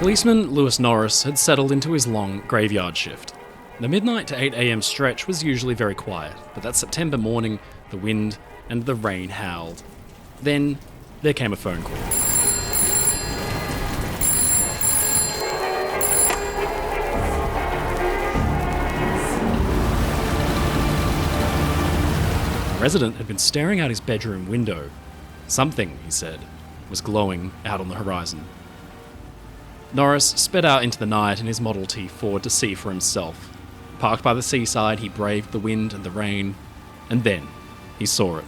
Policeman Lewis Norris had settled into his long graveyard shift. The midnight to 8 a.m. stretch was usually very quiet, but that September morning, the wind and the rain howled. Then, there came a phone call. The resident had been staring out his bedroom window. Something, he said, was glowing out on the horizon. Norris sped out into the night in his Model T Ford to see for himself. Parked by the seaside, he braved the wind and the rain, and then he saw it.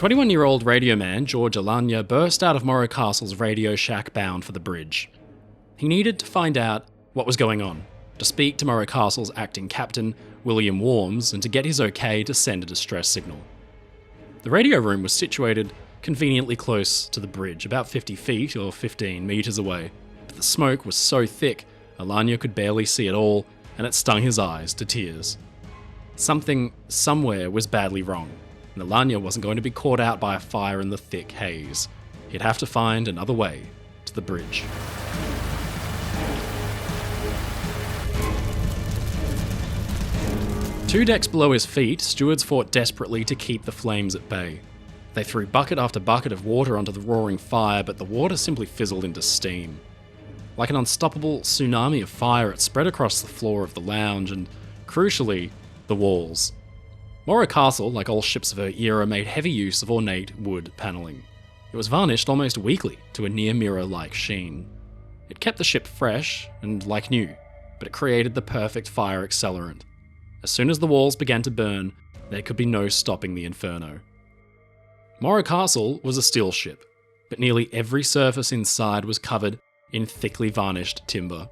The 21-year-old radio man George Alanya burst out of Morro Castle's radio shack bound for the bridge. He needed to find out what was going on, to speak to Morro Castle's acting captain, William Worms, and to get his okay to send a distress signal. The radio room was situated conveniently close to the bridge, about 50 feet or 15 metres away, but the smoke was so thick Alanya could barely see it all, and it stung his eyes to tears. Something, somewhere, was badly wrong, and Alanya wasn't going to be caught out by a fire in the thick haze. He'd have to find another way to the bridge. Two decks below his feet, stewards fought desperately to keep the flames at bay. They threw bucket after bucket of water onto the roaring fire, but the water simply fizzled into steam. Like an unstoppable tsunami of fire, it spread across the floor of the lounge and, crucially, the walls. Morro Castle, like all ships of her era, made heavy use of ornate wood panelling. It was varnished almost weekly to a near mirror-like sheen. It kept the ship fresh and like new, but it created the perfect fire accelerant. As soon as the walls began to burn, there could be no stopping the Inferno. Morro Castle was a steel ship, but nearly every surface inside was covered in thickly varnished timber.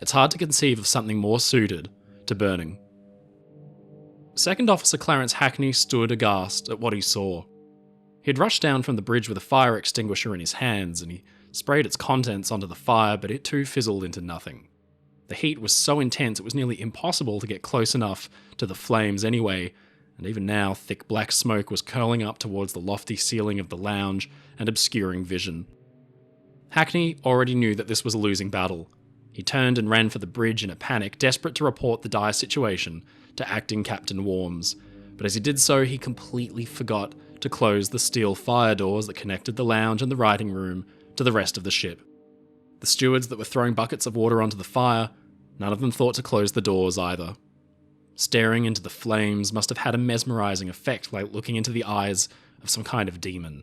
It's hard to conceive of something more suited to burning. Second Officer Clarence Hackney stood aghast at what he saw. He'd rushed down from the bridge with a fire extinguisher in his hands, and he sprayed its contents onto the fire, but it too fizzled into nothing. The heat was so intense it was nearly impossible to get close enough to the flames anyway, and even now thick black smoke was curling up towards the lofty ceiling of the lounge and obscuring vision. Hackney already knew that this was a losing battle. He turned and ran for the bridge in a panic, desperate to report the dire situation to acting Captain Worms, but as he did so, he completely forgot to close the steel fire doors that connected the lounge and the writing room to the rest of the ship. The stewards that were throwing buckets of water onto the fire, none of them thought to close the doors either. Staring into the flames must have had a mesmerizing effect, like looking into the eyes of some kind of demon.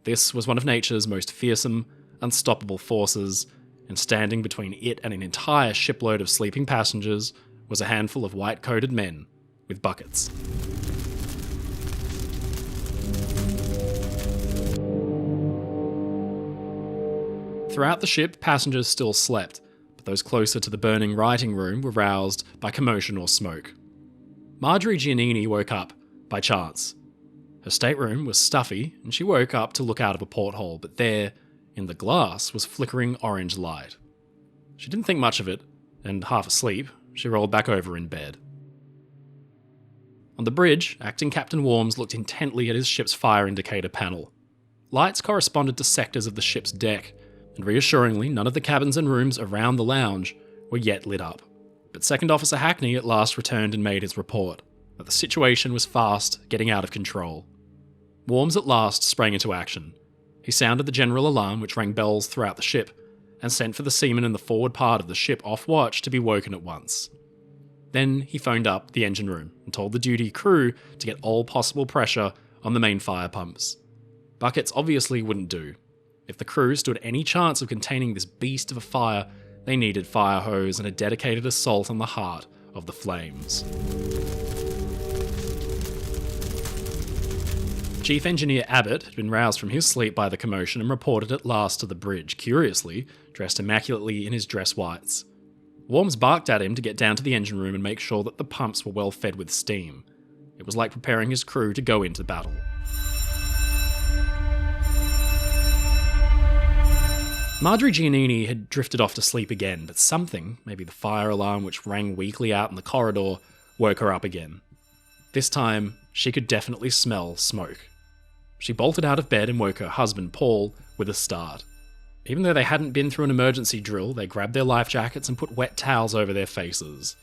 This was one of nature's most fearsome, unstoppable forces, and standing between it and an entire shipload of sleeping passengers was a handful of white-coated men with buckets. Throughout the ship, passengers still slept, but those closer to the burning writing room were roused by commotion or smoke. Marjorie Giannini woke up by chance. Her stateroom was stuffy, and she woke up to look out of a porthole, but there, in the glass, was flickering orange light. She didn't think much of it, and half asleep, she rolled back over in bed. On the bridge, acting Captain Worms looked intently at his ship's fire indicator panel. Lights corresponded to sectors of the ship's deck, and reassuringly, none of the cabins and rooms around the lounge were yet lit up. But Second Officer Hackney at last returned and made his report, that the situation was fast getting out of control. Worms at last sprang into action. He sounded the general alarm, which rang bells throughout the ship, and sent for the seamen in the forward part of the ship off watch to be woken at once. Then he phoned up the engine room and told the duty crew to get all possible pressure on the main fire pumps. Buckets obviously wouldn't do. If the crew stood any chance of containing this beast of a fire, they needed fire hose and a dedicated assault on the heart of the flames. Chief Engineer Abbott had been roused from his sleep by the commotion and reported at last to the bridge, curiously, dressed immaculately in his dress whites. Worms barked at him to get down to the engine room and make sure that the pumps were well fed with steam. It was like preparing his crew to go into battle. Marjorie Giannini had drifted off to sleep again, but something, maybe the fire alarm which rang weakly out in the corridor, woke her up again. This time, she could definitely smell smoke. She bolted out of bed and woke her husband, Paul, with a start. Even though they hadn't been through an emergency drill, they grabbed their life jackets and put wet towels over their faces.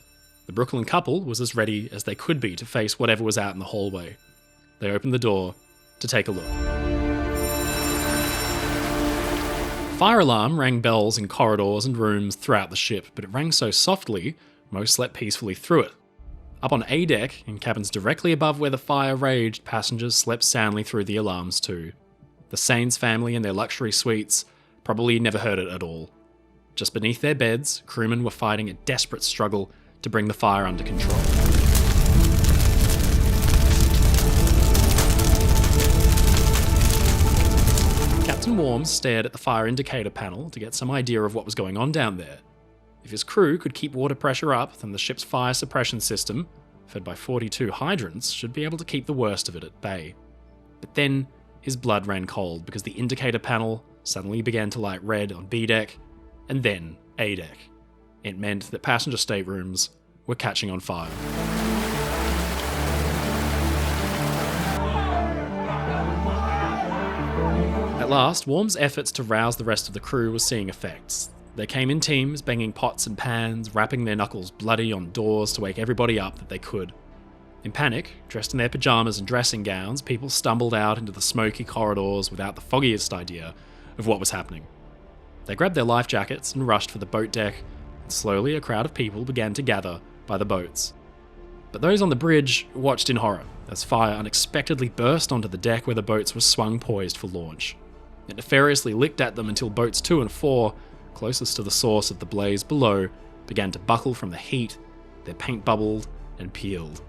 The Brooklyn couple was as ready as they could be to face whatever was out in the hallway. They opened the door to take a look. Fire alarm rang bells in corridors and rooms throughout the ship, but it rang so softly, most slept peacefully through it. Up on A deck, in cabins directly above where the fire raged, passengers slept soundly through the alarms too. The Sains family in their luxury suites probably never heard it at all. Just beneath their beds, crewmen were fighting a desperate struggle to bring the fire under control. Captain Worms stared at the fire indicator panel to get some idea of what was going on down there. If his crew could keep water pressure up, then the ship's fire suppression system, fed by 42 hydrants, should be able to keep the worst of it at bay. But then, his blood ran cold because the indicator panel suddenly began to light red on B deck, and then A deck. It meant that passenger staterooms were catching on fire. At last, Worm's efforts to rouse the rest of the crew were seeing effects. They came in teams, banging pots and pans, rapping their knuckles bloody on doors to wake everybody up that they could. In panic, dressed in their pajamas and dressing gowns, people stumbled out into the smoky corridors without the foggiest idea of what was happening. They grabbed their life jackets and rushed for the boat deck, and slowly a crowd of people began to gather by the boats. But those on the bridge watched in horror as fire unexpectedly burst onto the deck where the boats were swung poised for launch. It nefariously licked at them until boats 2 and 4, closest to the source of the blaze below, began to buckle from the heat, their paint bubbled and peeled.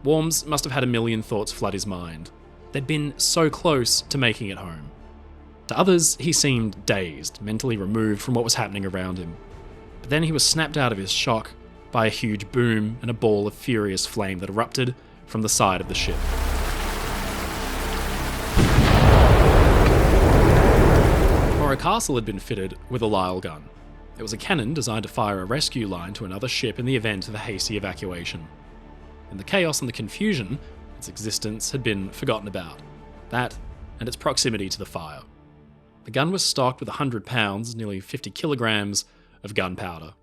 Worms must have had a million thoughts flood his mind. They'd been so close to making it home. To others, he seemed dazed, mentally removed from what was happening around him. But then he was snapped out of his shock by a huge boom and a ball of furious flame that erupted from the side of the ship. Morro Castle had been fitted with a Lyle gun. It was a cannon designed to fire a rescue line to another ship in the event of a hasty evacuation. In the chaos and the confusion, its existence had been forgotten about. That, and its proximity to the fire. The gun was stocked with 100 pounds, nearly 50 kilograms, of gunpowder.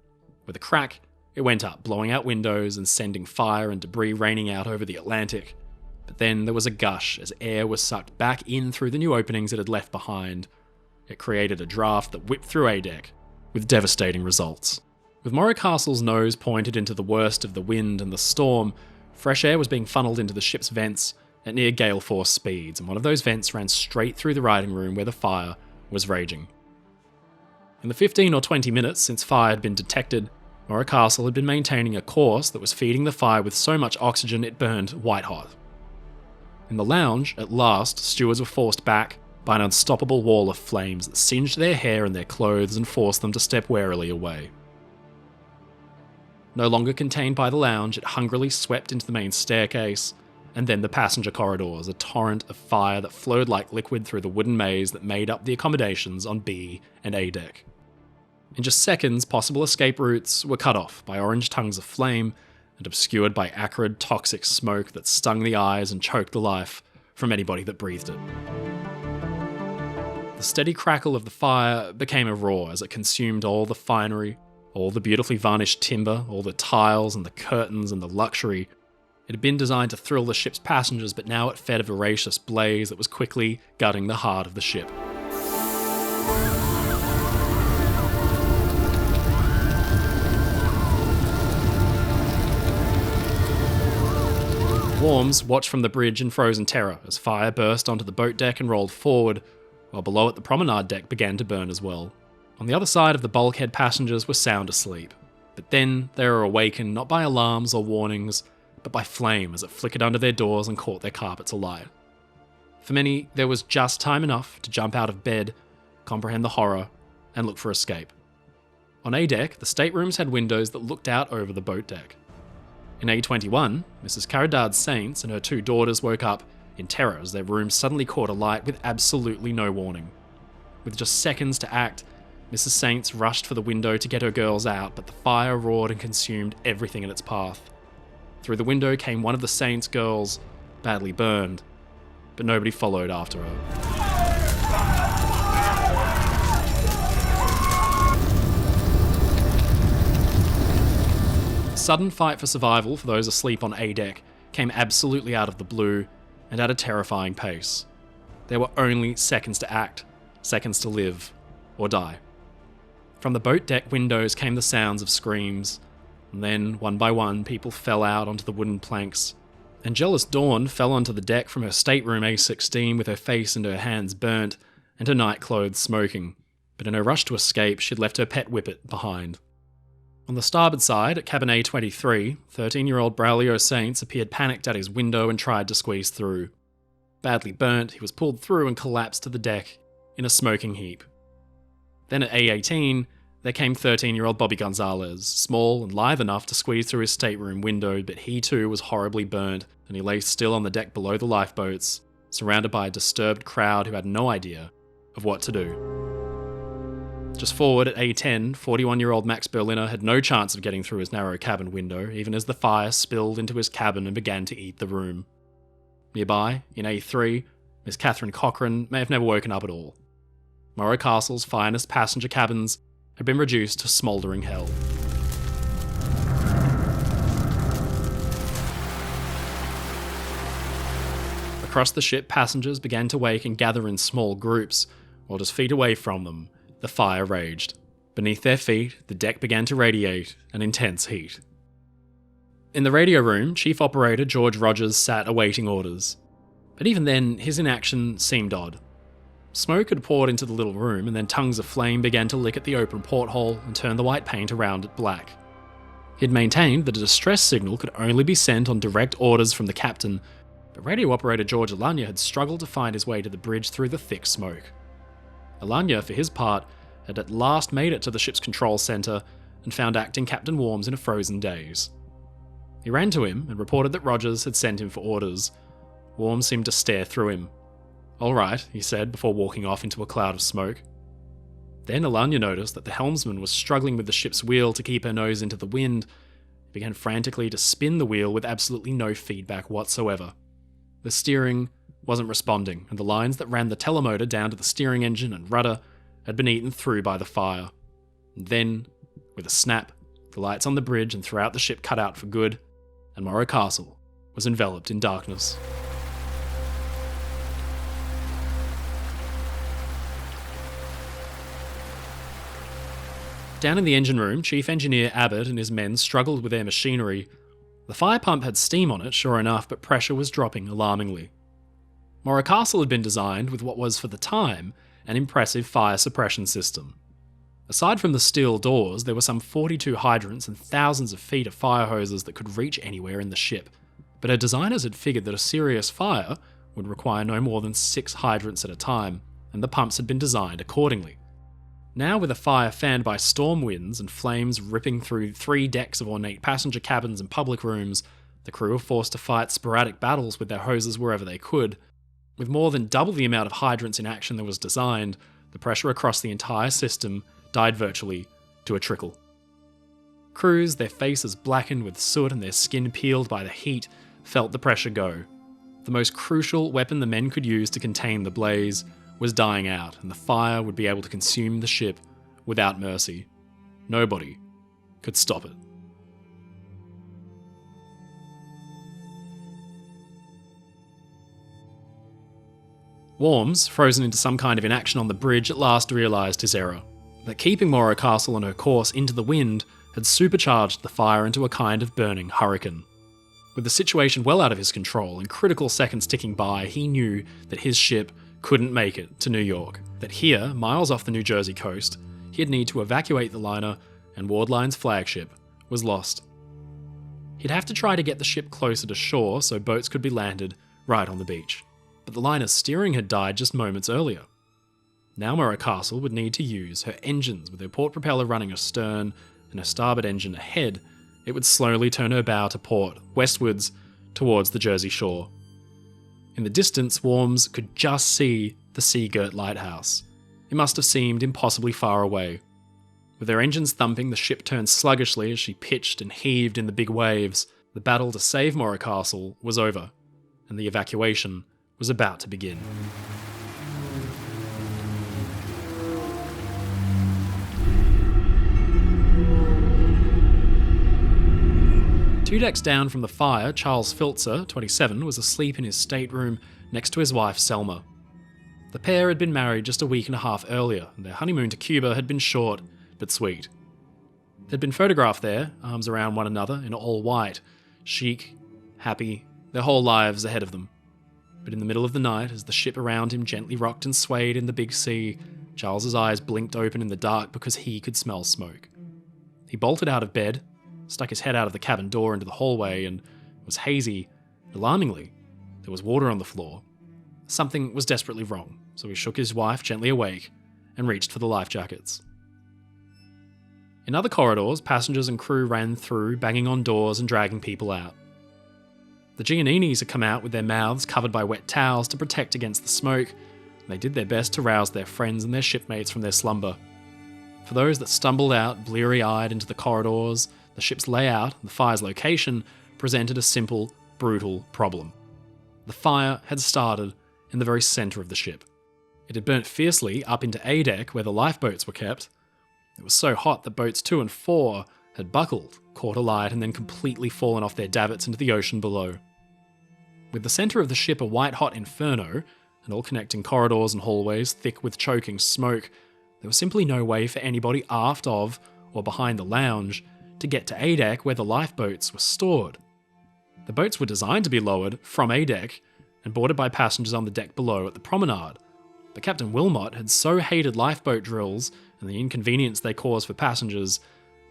With a crack, it went up, blowing out windows and sending fire and debris raining out over the Atlantic. But then there was a gush as air was sucked back in through the new openings it had left behind. It created a draft that whipped through A deck, with devastating results. With Morro Castle's nose pointed into the worst of the wind and the storm, fresh air was being funneled into the ship's vents at near gale force speeds, and one of those vents ran straight through the riding room where the fire was raging. In the 15 or 20 minutes since fire had been detected, Morro Castle had been maintaining a course that was feeding the fire with so much oxygen it burned white hot. In the lounge, at last, stewards were forced back by an unstoppable wall of flames that singed their hair and their clothes and forced them to step warily away. No longer contained by the lounge, it hungrily swept into the main staircase, and then the passenger corridors, a torrent of fire that flowed like liquid through the wooden maze that made up the accommodations on B and A deck. In just seconds, possible escape routes were cut off by orange tongues of flame and obscured by acrid, toxic smoke that stung the eyes and choked the life from anybody that breathed it. The steady crackle of the fire became a roar as it consumed all the finery, all the beautifully varnished timber, all the tiles and the curtains and the luxury. It had been designed to thrill the ship's passengers, but now it fed a voracious blaze that was quickly gutting the heart of the ship. Worms watched from the bridge in frozen terror as fire burst onto the boat deck and rolled forward, while below it the promenade deck began to burn as well. On the other side of the bulkhead, passengers were sound asleep, but then they were awakened not by alarms or warnings, but by flame as it flickered under their doors and caught their carpets alight. For many, there was just time enough to jump out of bed, comprehend the horror, and look for escape. On A deck, the staterooms had windows that looked out over the boat deck. In A21, Mrs. Caridad's Saints and her 2 daughters woke up in terror as their rooms suddenly caught alight with absolutely no warning. With just seconds to act, Mrs. Saints rushed for the window to get her girls out, but the fire roared and consumed everything in its path. Through the window came one of the Saints' girls, badly burned, but nobody followed after her. A sudden fight for survival for those asleep on A deck came absolutely out of the blue and at a terrifying pace. There were only seconds to act, seconds to live or die. From the boat deck windows came the sounds of screams, and then, one by one, people fell out onto the wooden planks. Angelus Dawn fell onto the deck from her stateroom A16 with her face and her hands burnt, and her night clothes smoking, but in her rush to escape, she'd left her pet whippet behind. On the starboard side, at cabin A23, 13-year-old Braulio Saints appeared panicked at his window and tried to squeeze through. Badly burnt, he was pulled through and collapsed to the deck in a smoking heap. Then at A18, there came 13-year-old Bobby Gonzalez, small and lithe enough to squeeze through his stateroom window, but he too was horribly burnt, and he lay still on the deck below the lifeboats, surrounded by a disturbed crowd who had no idea of what to do. Just forward at A10, 41-year-old Max Berliner had no chance of getting through his narrow cabin window, even as the fire spilled into his cabin and began to eat the room. Nearby, in A3, Miss Catherine Cochrane may have never woken up at all. Morro Castle's finest passenger cabins had been reduced to smouldering hell. Across the ship, passengers began to wake and gather in small groups, while just feet away from them, the fire raged. Beneath their feet, the deck began to radiate an intense heat. In the radio room, Chief Operator George Rogers sat awaiting orders. But even then, his inaction seemed odd. Smoke had poured into the little room, and then tongues of flame began to lick at the open porthole and turn the white paint around it black. He had maintained that a distress signal could only be sent on direct orders from the captain, but radio operator George Alanya had struggled to find his way to the bridge through the thick smoke. Alanya, for his part, had at last made it to the ship's control centre and found acting Captain Worms in a frozen daze. He ran to him and reported that Rogers had sent him for orders. Worms seemed to stare through him. "All right," he said before walking off into a cloud of smoke. Then Alanya noticed that the helmsman was struggling with the ship's wheel to keep her nose into the wind. He began frantically to spin the wheel with absolutely no feedback whatsoever. The steering wasn't responding, and the lines that ran the telemotor down to the steering engine and rudder had been eaten through by the fire. And then, with a snap, the lights on the bridge and throughout the ship cut out for good, and Morro Castle was enveloped in darkness. Down in the engine room, Chief Engineer Abbott and his men struggled with their machinery. The fire pump had steam on it, sure enough, but pressure was dropping alarmingly. Morro Castle had been designed with what was, for the time, an impressive fire suppression system. Aside from the steel doors, there were some 42 hydrants and thousands of feet of fire hoses that could reach anywhere in the ship. But her designers had figured that a serious fire would require no more than 6 hydrants at a time, and the pumps had been designed accordingly. Now, with a fire fanned by storm winds and flames ripping through 3 decks of ornate passenger cabins and public rooms, the crew were forced to fight sporadic battles with their hoses wherever they could. With more than double the amount of hydrants in action that was designed, the pressure across the entire system died virtually to a trickle. Crews, their faces blackened with soot and their skin peeled by the heat, felt the pressure go. The most crucial weapon the men could use to contain the blaze was dying out, and the fire would be able to consume the ship without mercy. Nobody could stop it. Worms, frozen into some kind of inaction on the bridge, at last realised his error. That keeping Morro Castle on her course into the wind had supercharged the fire into a kind of burning hurricane. With the situation well out of his control and critical seconds ticking by, he knew that his ship couldn't make it to New York. That here, miles off the New Jersey coast, he'd need to evacuate the liner, and Wardline's flagship was lost. He'd have to try to get the ship closer to shore so boats could be landed right on the beach. but the liner's steering had died just moments earlier. Now Morro Castle would need to use her engines. With her port propeller running astern and her starboard engine ahead, it would slowly turn her bow to port, westwards, towards the Jersey shore. In the distance, Worms could just see the sea-girt lighthouse. It must have seemed impossibly far away. With her engines thumping, the ship turned sluggishly as she pitched and heaved in the big waves. The battle to save Morro Castle was over, and the evacuation was about to begin. Two decks down from the fire, Charles Filzer, 27, was asleep in his stateroom next to his wife Selma. The pair had been married just a week and a half earlier, and their honeymoon to Cuba had been short but sweet. They'd been photographed there, arms around one another, in all white, chic, happy, their whole lives ahead of them. But in the middle of the night, as the ship around him gently rocked and swayed in the big sea, Charles's eyes blinked open in the dark because he could smell smoke. He bolted out of bed, stuck his head out of the cabin door into the hallway, and was hazy. Alarmingly, there was water on the floor. Something was desperately wrong, so he shook his wife gently awake and reached for the life jackets. In other corridors, passengers and crew ran through, banging on doors and dragging people out. The Gianninis had come out with their mouths covered by wet towels to protect against the smoke, and they did their best to rouse their friends and their shipmates from their slumber. For those that stumbled out, bleary-eyed, into the corridors, the ship's layout and the fire's location presented a simple, brutal problem. The fire had started in the very centre of the ship. It had burnt fiercely up into A deck where the lifeboats were kept. It was so hot that boats 2 and 4 had buckled, caught alight, and then completely fallen off their davits into the ocean below. With the centre of the ship a white-hot inferno, and all connecting corridors and hallways thick with choking smoke, there was simply no way for anybody aft of or behind the lounge to get to A deck where the lifeboats were stored. The boats were designed to be lowered from A deck and boarded by passengers on the deck below at the promenade, but Captain Wilmot had so hated lifeboat drills and the inconvenience they caused for passengers,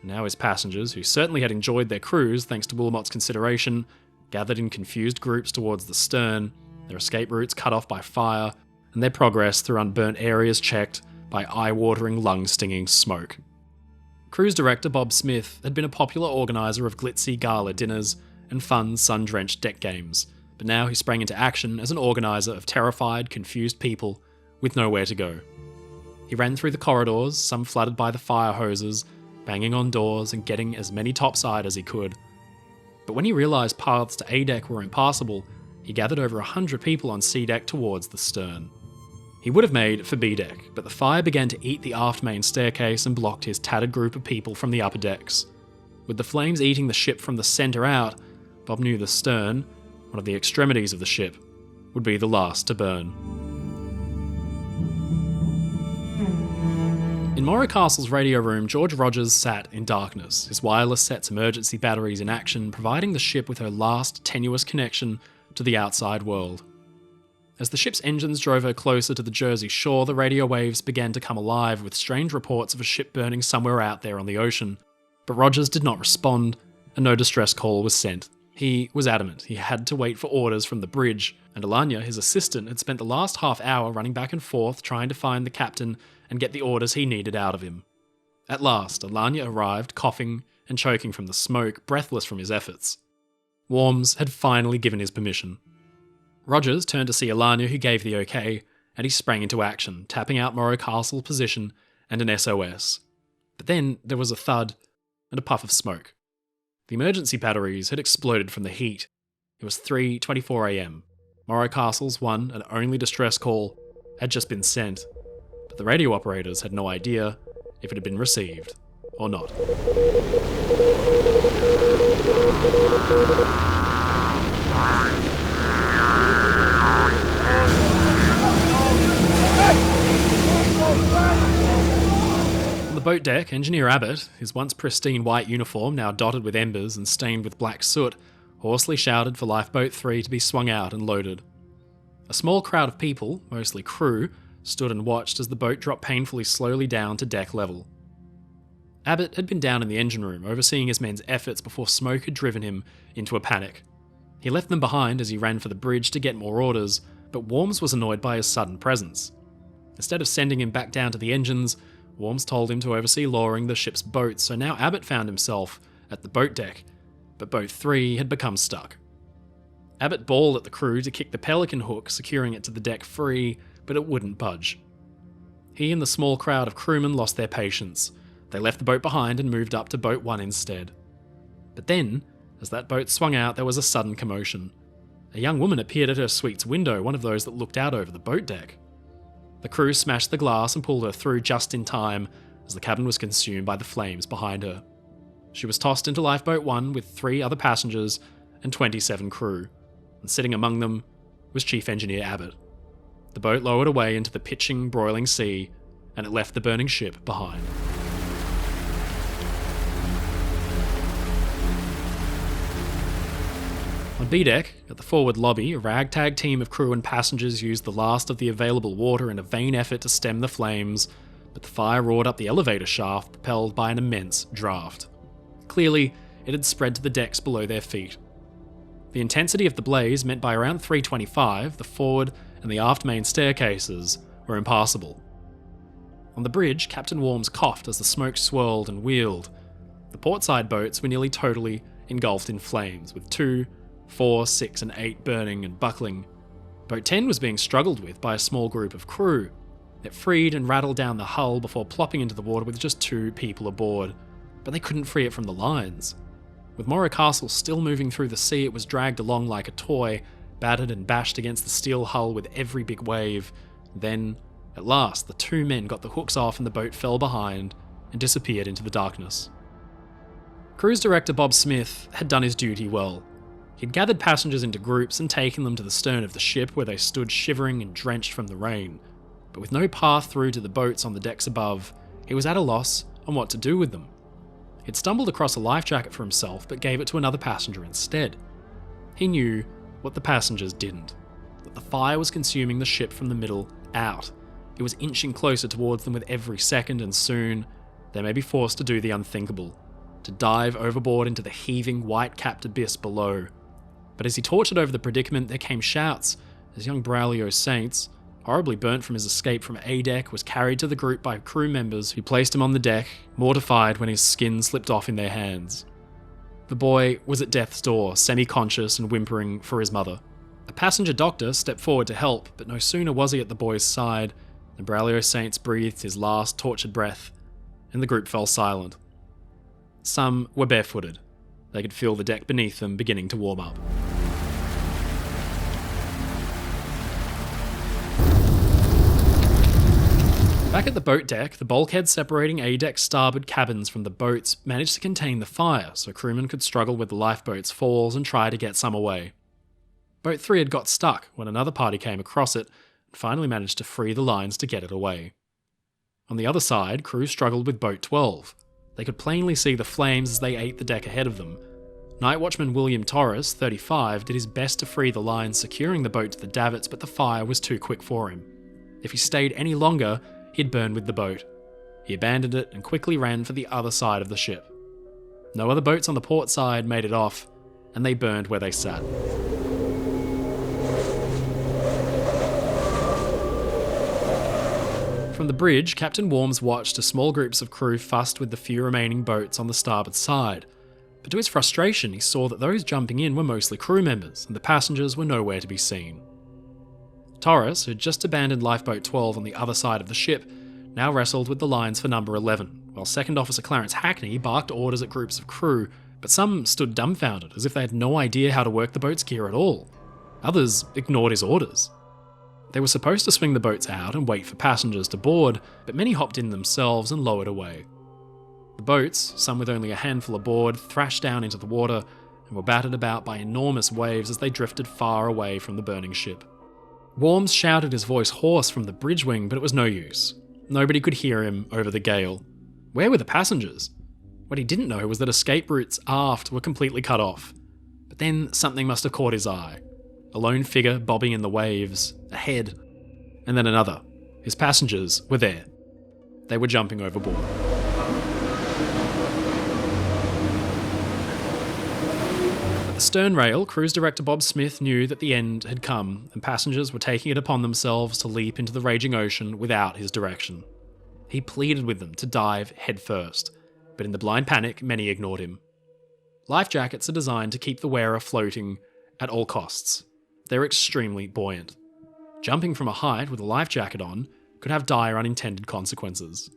and now his passengers, who certainly had enjoyed their cruise thanks to Wilmot's consideration, gathered in confused groups towards the stern, their escape routes cut off by fire, and their progress through unburnt areas checked by eye-watering, lung-stinging smoke. Cruise director Bob Smith had been a popular organiser of glitzy gala dinners and fun, sun-drenched deck games, but now he sprang into action as an organiser of terrified, confused people with nowhere to go. He ran through the corridors, some flooded by the fire hoses, banging on doors and getting as many topside as he could. But when he realised paths to A deck were impassable, he gathered over 100 people on C deck towards the stern. He would have made for B deck, but the fire began to eat the aft main staircase and blocked his tattered group of people from the upper decks. With the flames eating the ship from the centre out, Bob knew the stern, one of the extremities of the ship, would be the last to burn. In Morro Castle's radio room, George Rogers sat in darkness, his wireless set's emergency batteries in action, providing the ship with her last tenuous connection to the outside world. As the ship's engines drove her closer to the Jersey shore, the radio waves began to come alive with strange reports of a ship burning somewhere out there on the ocean. But Rogers did not respond, and no distress call was sent. He was adamant he had to wait for orders from the bridge, and Alanya, his assistant, had spent the last half hour running back and forth trying to find the captain and get the orders he needed out of him. At last, Alanya arrived, coughing and choking from the smoke, breathless from his efforts. Worms had finally given his permission. Rogers turned to see Alanya, who gave the okay, and he sprang into action, tapping out Morro Castle's position and an SOS. But then there was a thud and a puff of smoke. The emergency batteries had exploded from the heat. It was 3:24 a.m. Morro Castle's one and only distress call had just been sent, but the radio operators had no idea if it had been received or not. On the boat deck, Engineer Abbott, his once pristine white uniform now dotted with embers and stained with black soot, hoarsely shouted for Lifeboat 3 to be swung out and loaded. A small crowd of people, mostly crew, stood and watched as the boat dropped painfully slowly down to deck level. Abbott had been down in the engine room, overseeing his men's efforts before smoke had driven him into a panic. He left them behind as he ran for the bridge to get more orders, but Worms was annoyed by his sudden presence. Instead of sending him back down to the engines, Worms told him to oversee lowering the ship's boat, so now Abbott found himself at the boat deck, but boat 3 had become stuck. Abbott bawled at the crew to kick the pelican hook, securing it to the deck free, but it wouldn't budge. He and the small crowd of crewmen lost their patience. They left the boat behind and moved up to boat 1 instead. But then, as that boat swung out, there was a sudden commotion. A young woman appeared at her suite's window, one of those that looked out over the boat deck. The crew smashed the glass and pulled her through just in time, as the cabin was consumed by the flames behind her. She was tossed into lifeboat 1 with 3 other passengers and 27 crew, and sitting among them was Chief Engineer Abbott. The boat lowered away into the pitching, broiling sea, and it left the burning ship behind. On B-deck, at the forward lobby, a ragtag team of crew and passengers used the last of the available water in a vain effort to stem the flames, but the fire roared up the elevator shaft, propelled by an immense draft. Clearly, it had spread to the decks below their feet. The intensity of the blaze meant by around 3:25, the forward and the aft main staircases were impassable. On the bridge, Captain Worms coughed as the smoke swirled and wheeled. The portside boats were nearly totally engulfed in flames, with 2, 4, 6, and 8 burning and buckling. Boat 10 was being struggled with by a small group of crew. It freed and rattled down the hull before plopping into the water with just 2 people aboard, but they couldn't free it from the lines. With Morro Castle still moving through the sea, it was dragged along like a toy, battered and bashed against the steel hull with every big wave. Then, at last, the 2 men got the hooks off and the boat fell behind and disappeared into the darkness. Cruise director Bob Smith had done his duty well. He'd gathered passengers into groups and taken them to the stern of the ship where they stood shivering and drenched from the rain. But with no path through to the boats on the decks above, he was at a loss on what to do with them. He'd stumbled across a life jacket for himself, but gave it to another passenger instead. He knew what the passengers didn't, that the fire was consuming the ship from the middle out. It was inching closer towards them with every second, and soon they may be forced to do the unthinkable, to dive overboard into the heaving, white-capped abyss below. But as he tortured over the predicament, there came shouts as young Braulio Saints, horribly burnt from his escape from A-deck, was carried to the group by crew members who placed him on the deck, mortified when his skin slipped off in their hands. The boy was at death's door, semi-conscious and whimpering for his mother. A passenger doctor stepped forward to help, but no sooner was he at the boy's side than Braulio Saints breathed his last tortured breath, and the group fell silent. Some were barefooted. They could feel the deck beneath them beginning to warm up. Back at the boat deck, the bulkhead separating A-deck's starboard cabins from the boats managed to contain the fire, so crewmen could struggle with the lifeboat's falls and try to get some away. Boat 3 had got stuck when another party came across it and finally managed to free the lines to get it away. On the other side, crew struggled with Boat 12. They could plainly see the flames as they ate the deck ahead of them. Night watchman William Torres, 35, did his best to free the lines securing the boat to the davits, but the fire was too quick for him. If he stayed any longer, he'd burn with the boat. He abandoned it and quickly ran for the other side of the ship. No other boats on the port side made it off, and they burned where they sat. From the bridge, Captain Worms watched as small groups of crew fussed with the few remaining boats on the starboard side. But to his frustration, he saw that those jumping in were mostly crew members, and the passengers were nowhere to be seen. Torres, who had just abandoned lifeboat 12 on the other side of the ship, now wrestled with the lines for number 11, while Second Officer Clarence Hackney barked orders at groups of crew, but some stood dumbfounded, as if they had no idea how to work the boat's gear at all. Others ignored his orders. They were supposed to swing the boats out and wait for passengers to board, but many hopped in themselves and lowered away. The boats, some with only a handful aboard, thrashed down into the water and were battered about by enormous waves as they drifted far away from the burning ship. Worms shouted his voice hoarse from the bridge wing, but it was no use. Nobody could hear him over the gale. Where were the passengers? What he didn't know was that escape routes aft were completely cut off. But then something must have caught his eye. A lone figure bobbing in the waves, ahead, and then another. His passengers were there. They were jumping overboard. At the the stern rail, cruise director Bob Smith knew that the end had come and passengers were taking it upon themselves to leap into the raging ocean without his direction. He pleaded with them to dive headfirst, but in the blind panic, many ignored him. Life jackets are designed to keep the wearer floating at all costs. They're extremely buoyant. Jumping from a height with a life jacket on could have dire unintended consequences.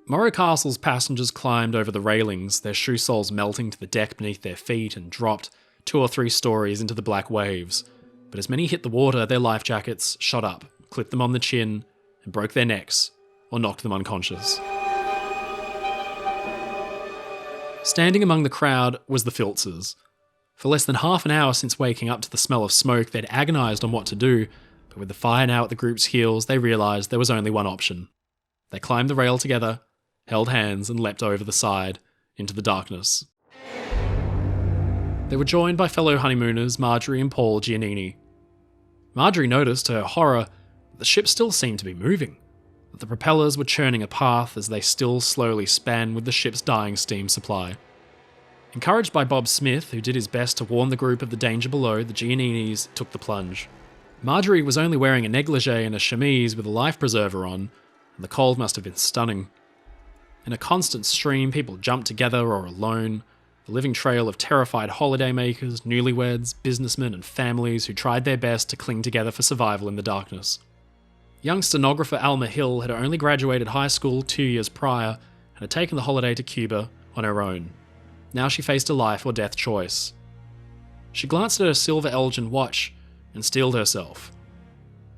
Morro Castle's passengers climbed over the railings, their shoe soles melting to the deck beneath their feet, and dropped 2 or 3 stories into the black waves. But as many hit the water, their life jackets shot up, clipped them on the chin, and broke their necks, or knocked them unconscious. Standing among the crowd was the Filtzers. For less than half an hour since waking up to the smell of smoke, they'd agonised on what to do, but with the fire now at the group's heels, they realised there was only one option. They climbed the rail together, held hands, and leapt over the side into the darkness. They were joined by fellow honeymooners Marjorie and Paul Giannini. Marjorie noticed, to her horror, that the ship still seemed to be moving, that the propellers were churning a path as they still slowly span with the ship's dying steam supply. Encouraged by Bob Smith, who did his best to warn the group of the danger below, the Gianninis took the plunge. Marjorie was only wearing a negligee and a chemise with a life preserver on, and the cold must have been stunning. In a constant stream, people jumped together or alone, the living trail of terrified holidaymakers, newlyweds, businessmen, and families who tried their best to cling together for survival in the darkness. Young stenographer Alma Hill had only graduated high school 2 years prior and had taken the holiday to Cuba on her own. Now she faced a life or death choice. She glanced at her silver Elgin watch and steeled herself.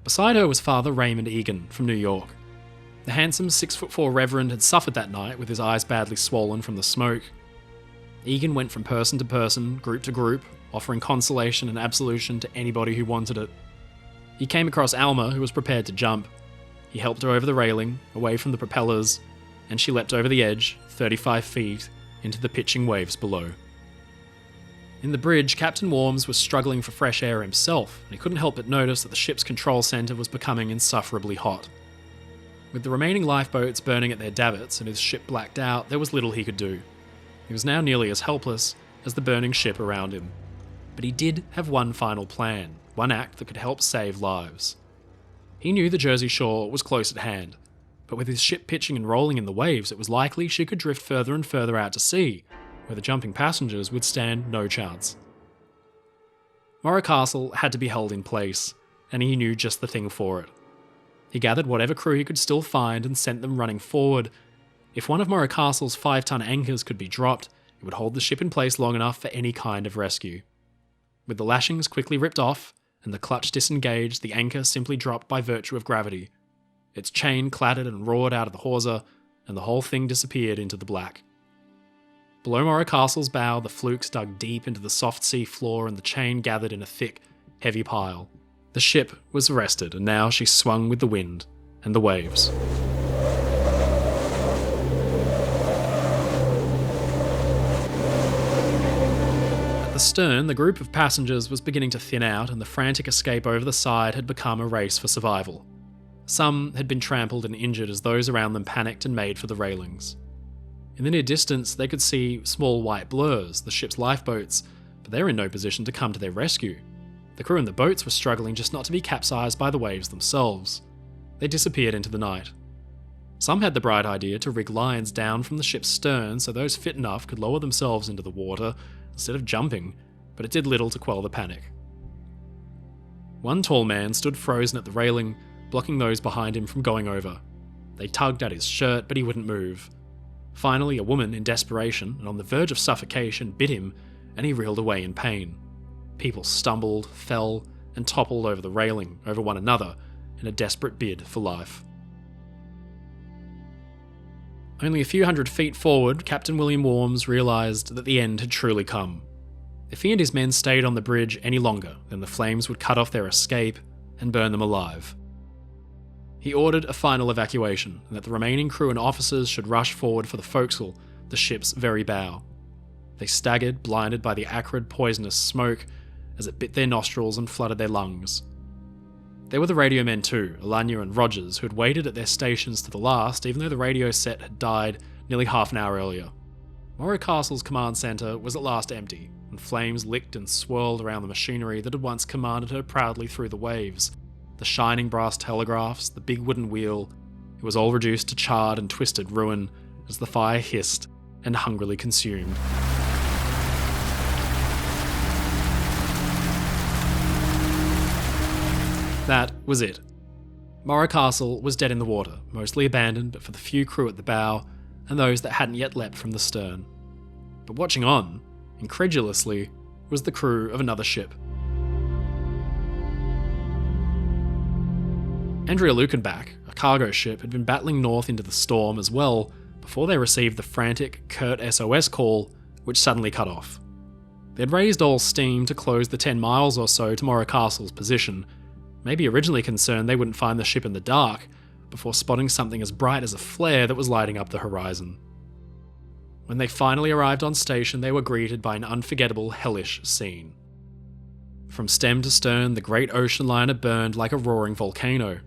Beside her was Father Raymond Egan from New York. The handsome 6'4" reverend had suffered that night with his eyes badly swollen from the smoke. Egan went from person to person, group to group, offering consolation and absolution to anybody who wanted it. He came across Alma, who was prepared to jump. He helped her over the railing, away from the propellers, and she leapt over the edge, 35 feet, into the pitching waves below. In the bridge, Captain Worms was struggling for fresh air himself, and he couldn't help but notice that the ship's control centre was becoming insufferably hot. With the remaining lifeboats burning at their davits and his ship blacked out, there was little he could do. He was now nearly as helpless as the burning ship around him. But he did have one final plan, one act that could help save lives. He knew the Jersey Shore was close at hand, but with his ship pitching and rolling in the waves, it was likely she could drift further and further out to sea, where the jumping passengers would stand no chance. Morro Castle had to be held in place, and he knew just the thing for it. He gathered whatever crew he could still find and sent them running forward. If one of Morro Castle's 5-ton anchors could be dropped, it would hold the ship in place long enough for any kind of rescue. With the lashings quickly ripped off and the clutch disengaged, the anchor simply dropped by virtue of gravity. Its chain clattered and roared out of the hawser, and the whole thing disappeared into the black. Below Morro Castle's bow, the flukes dug deep into the soft sea floor and the chain gathered in a thick, heavy pile. The ship was arrested, and now she swung with the wind and the waves. At the stern, the group of passengers was beginning to thin out, and the frantic escape over the side had become a race for survival. Some had been trampled and injured as those around them panicked and made for the railings. In the near distance, they could see small white blurs, the ship's lifeboats, but they were in no position to come to their rescue. The crew in the boats were struggling just not to be capsized by the waves themselves. They disappeared into the night. Some had the bright idea to rig lines down from the ship's stern so those fit enough could lower themselves into the water instead of jumping, but it did little to quell the panic. One tall man stood frozen at the railing, blocking those behind him from going over. They tugged at his shirt, but he wouldn't move. Finally, a woman, in desperation and on the verge of suffocation, bit him, and he reeled away in pain. People stumbled, fell, and toppled over the railing, over one another, in a desperate bid for life. Only a few hundred feet forward, Captain William Worms realised that the end had truly come. If he and his men stayed on the bridge any longer, then the flames would cut off their escape and burn them alive. He ordered a final evacuation, and that the remaining crew and officers should rush forward for the forecastle, the ship's very bow. They staggered, blinded by the acrid, poisonous smoke, as it bit their nostrils and flooded their lungs. There were the radio men too, Alanya and Rogers, who had waited at their stations to the last, even though the radio set had died nearly half an hour earlier. Morro Castle's command centre was at last empty, and flames licked and swirled around the machinery that had once commanded her proudly through the waves. The shining brass telegraphs, the big wooden wheel, it was all reduced to charred and twisted ruin as the fire hissed and hungrily consumed. That was it. Morro Castle was dead in the water, mostly abandoned but for the few crew at the bow and those that hadn't yet leapt from the stern. But watching on, incredulously, was the crew of another ship. Andrea Lukenbach, a cargo ship, had been battling north into the storm as well before they received the frantic, curt SOS call, which suddenly cut off. They'd raised all steam to close the 10 miles or so to Morro Castle's position, maybe originally concerned they wouldn't find the ship in the dark, before spotting something as bright as a flare that was lighting up the horizon. When they finally arrived on station, they were greeted by an unforgettable, hellish scene. From stem to stern, the great ocean liner burned like a roaring volcano.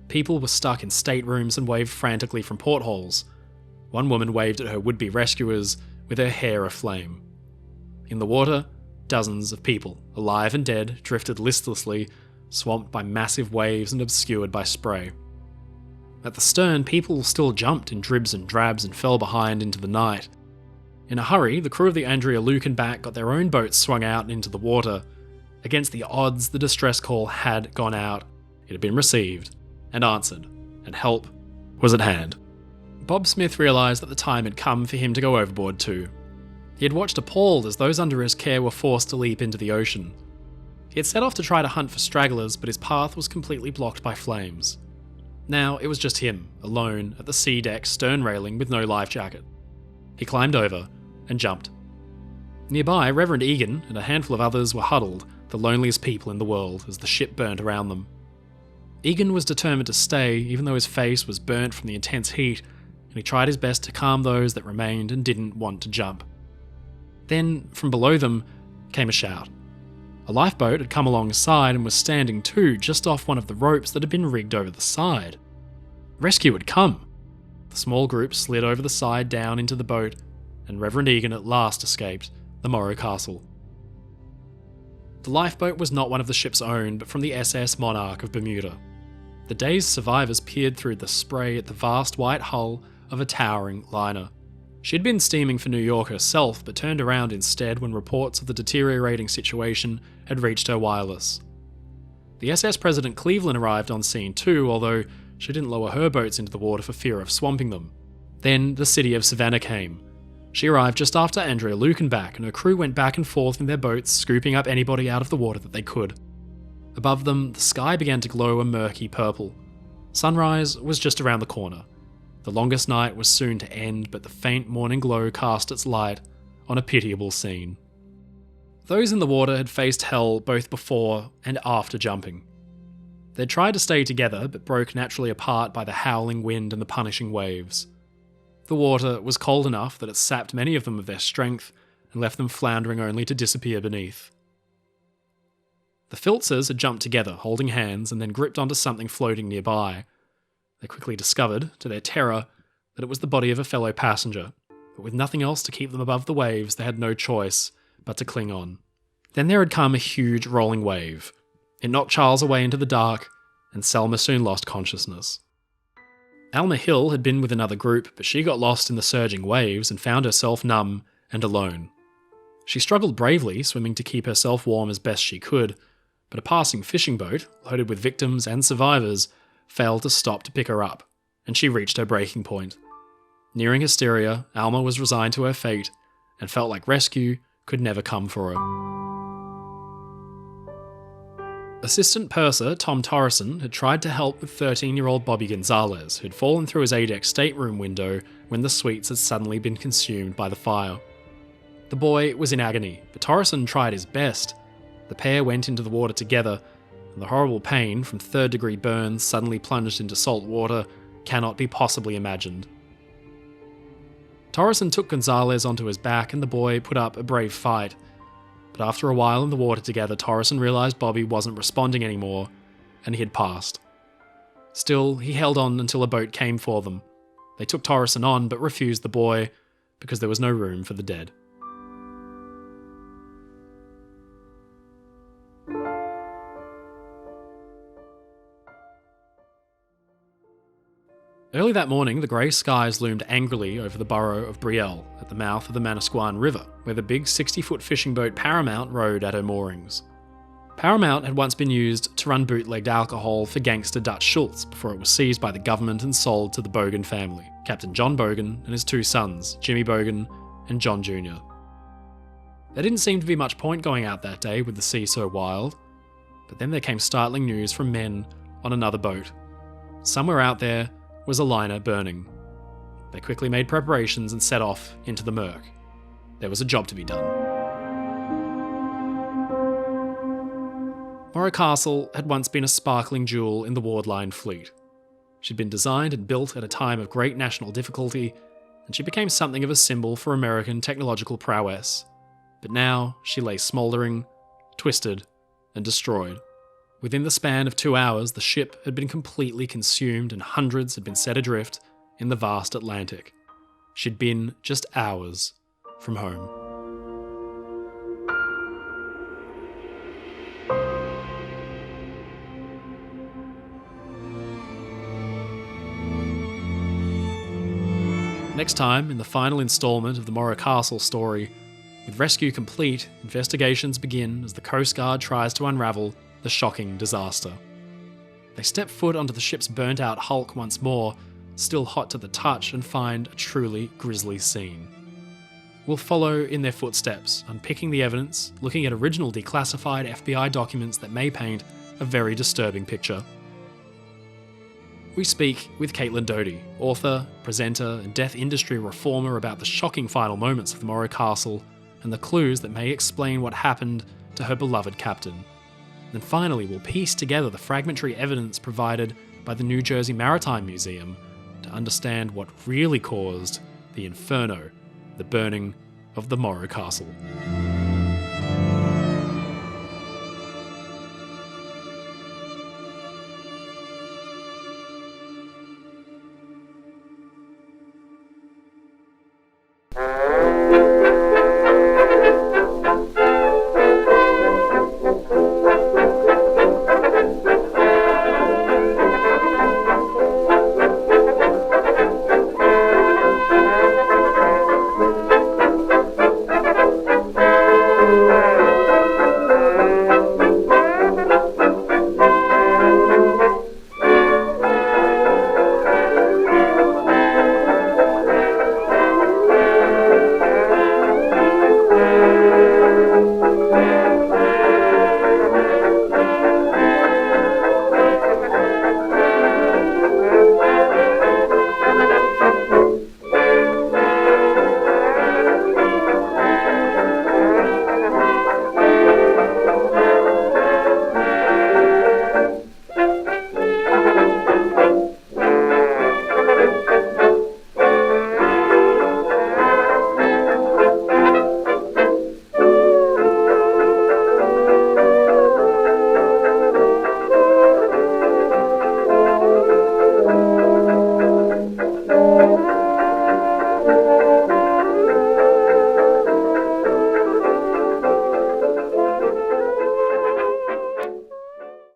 People were stuck in staterooms and waved frantically from portholes. One woman waved at her would-be rescuers with her hair aflame. In the water, dozens of people, alive and dead, drifted listlessly, swamped by massive waves and obscured by spray. At the stern, people still jumped in dribs and drabs and fell behind into the night. In a hurry, the crew of the Andrea Lukenbach got their own boats swung out and into the water. Against the odds, the distress call had gone out. It had been received and answered, and help was at hand. Bob Smith realised that the time had come for him to go overboard too. He had watched appalled as those under his care were forced to leap into the ocean. He had set off to try to hunt for stragglers, but his path was completely blocked by flames. Now it was just him, alone, at the sea deck stern railing with no life jacket. He climbed over and jumped. Nearby, Reverend Egan and a handful of others were huddled, the loneliest people in the world, as the ship burnt around them. Egan was determined to stay, even though his face was burnt from the intense heat, and he tried his best to calm those that remained and didn't want to jump. Then, from below them, came a shout. A lifeboat had come alongside and was standing too, just off one of the ropes that had been rigged over the side. Rescue had come. The small group slid over the side down into the boat, and Reverend Egan at last escaped the Morro Castle. The lifeboat was not one of the ship's own, but from the SS Monarch of Bermuda. The dazed survivors peered through the spray at the vast white hull of a towering liner. She'd been steaming for New York herself, but turned around instead when reports of the deteriorating situation had reached her wireless. The SS President Cleveland arrived on scene too, although she didn't lower her boats into the water for fear of swamping them. Then the city of Havana came. She arrived just after Andrea Lukenbach, and her crew went back and forth in their boats, scooping up anybody out of the water that they could. Above them, the sky began to glow a murky purple. Sunrise was just around the corner. The longest night was soon to end, but the faint morning glow cast its light on a pitiable scene. Those in the water had faced hell both before and after jumping. They'd tried to stay together, but broke naturally apart by the howling wind and the punishing waves. The water was cold enough that it sapped many of them of their strength and left them floundering only to disappear beneath. The Filtzers had jumped together, holding hands, and then gripped onto something floating nearby. They quickly discovered, to their terror, that it was the body of a fellow passenger, but with nothing else to keep them above the waves, they had no choice but to cling on. Then there had come a huge rolling wave. It knocked Charles away into the dark, and Selma soon lost consciousness. Alma Hill had been with another group, but she got lost in the surging waves and found herself numb and alone. She struggled bravely, swimming to keep herself warm as best she could, but a passing fishing boat, loaded with victims and survivors, failed to stop to pick her up, and she reached her breaking point. Nearing hysteria, Alma was resigned to her fate, and felt like rescue could never come for her. Assistant purser Tom Torreson had tried to help with 13-year-old Bobby Gonzalez, who'd fallen through his A-deck stateroom window when the suites had suddenly been consumed by the fire. The boy was in agony, but Torreson tried his best. The pair went into the water together, and the horrible pain from third-degree burns suddenly plunged into salt water cannot be possibly imagined. Torreson took Gonzalez onto his back, and the boy put up a brave fight. But after a while in the water together, Torreson realised Bobby wasn't responding anymore, and he had passed. Still, he held on until a boat came for them. They took Torreson on, but refused the boy, because there was no room for the dead. Early that morning, the grey skies loomed angrily over the borough of Brielle at the mouth of the Manasquan River, where the big 60-foot fishing boat Paramount rode at her moorings. Paramount had once been used to run bootlegged alcohol for gangster Dutch Schultz before it was seized by the government and sold to the Bogan family, Captain John Bogan and his two sons, Jimmy Bogan and John Jr. There didn't seem to be much point going out that day with the sea so wild, but then there came startling news from men on another boat. Somewhere out there was a liner burning. They quickly made preparations and set off into the murk. There was a job to be done. Morro Castle had once been a sparkling jewel in the Wardline fleet. She'd been designed and built at a time of great national difficulty, and she became something of a symbol for American technological prowess. But now she lay smouldering, twisted, and destroyed. Within the span of 2 hours, the ship had been completely consumed and hundreds had been set adrift in the vast Atlantic. She'd been just hours from home. Next time, in the final instalment of the Morro Castle story, with rescue complete, investigations begin as the Coast Guard tries to unravel the shocking disaster. They step foot onto the ship's burnt-out hulk once more, still hot to the touch, and find a truly grisly scene. We'll follow in their footsteps, unpicking the evidence, looking at original declassified FBI documents that may paint a very disturbing picture. We speak with Caitlin Doty, author, presenter, and death industry reformer, about the shocking final moments of the Morro Castle and the clues that may explain what happened to her beloved captain. Then finally, we'll piece together the fragmentary evidence provided by the New Jersey Maritime Museum to understand what really caused the Inferno, the burning of the Morro Castle.